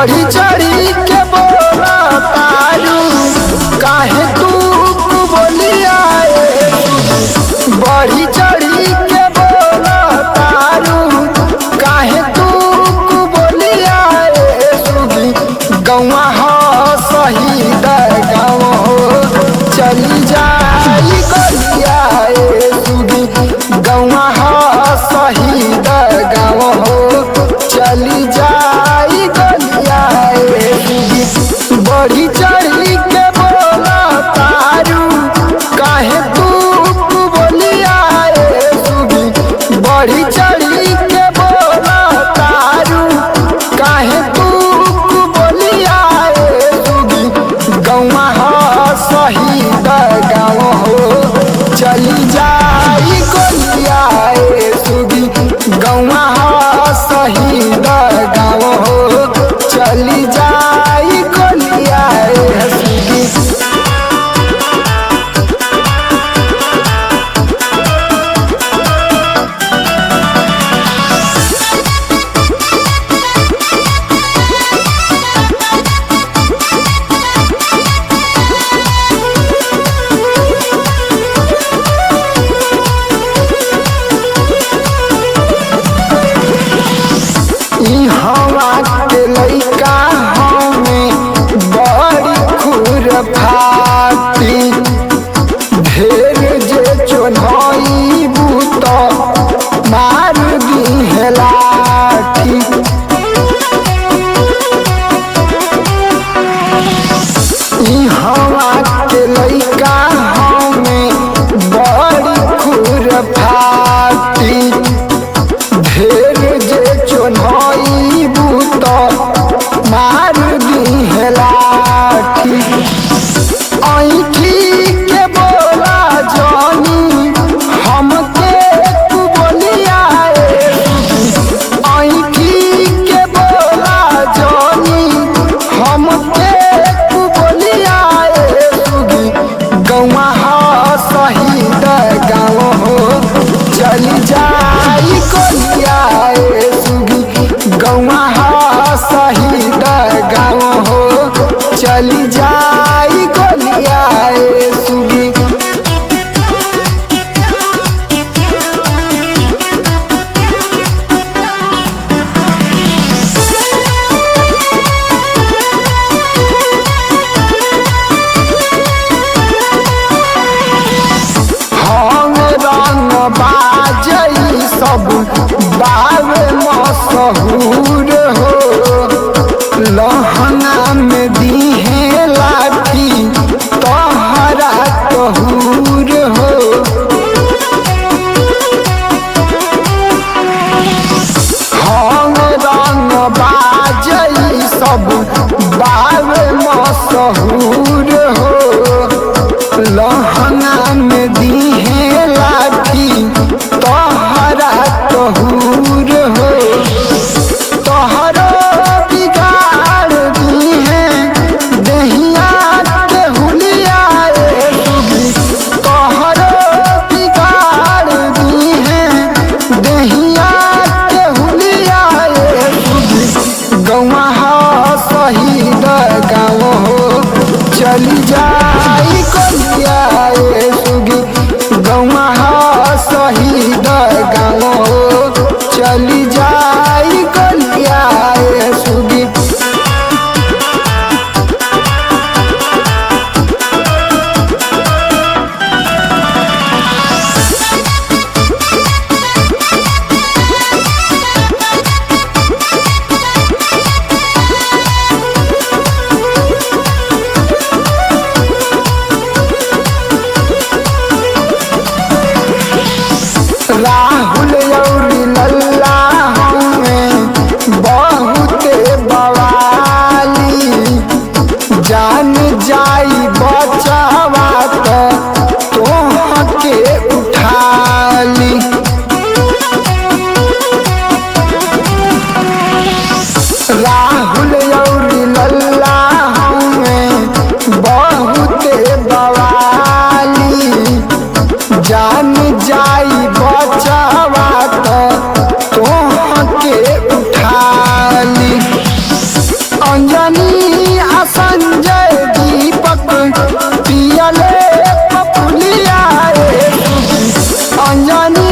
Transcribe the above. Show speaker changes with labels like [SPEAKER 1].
[SPEAKER 1] बढ़ी चढ़ी के बोला तारू काहे तू बोलिया बढ़ी चढ़ी के बोला तारू काहे तू बोलिया सुगी गौवा हो शहीद गाँव हो चली जाई गलिया सुगी गौवा हो शहीद गाँव हो चली जाई गलिया सुगी बढ़ी चढ़ी के बोला तारू काहे तू बोलिया सुगी बढ़ी चढ़ी के बोला तारू काहे तू बोलिया सुगी गौवा हो शहीद गाँव हो चली जाई गलिया सुगी गौवा हो शहीद गाँव हो चली जाई गलिया सुगी हवा के लइका हमें बड़ी खुर फाती ढेर जे चोन्हई बूत मार दी लाठी हवा के लइका हमें बड़ी खुर फाती ढेर जे चोन्हई बूत मार दी लाठी ऐठी के बोला जानी हमके तू बोलिया ऐठी के बोला जानी हमके तू बोलिया सुगी गौवा हो शहीद गाँव हो चली जाई गलिया सुगी गौवा हो शहीद गाँव हो चली जाई गलिया सुगी हम रंग बाजई सब बावे मशहूर हो लहंगा में दीहे लाठी तोहरा कहूर हो हम रंग बाजई सब बावे मशहूर हो लहंगा में दीहे लाठी तोहरा कहूर हो तोहरो बिगाड़ दीहे दहिया के हुलिया सुगी तोहरो बिगाड़ दीहे दहिया के हुलिया सुगी गौवा हो शहीद गाँव हो झंझनी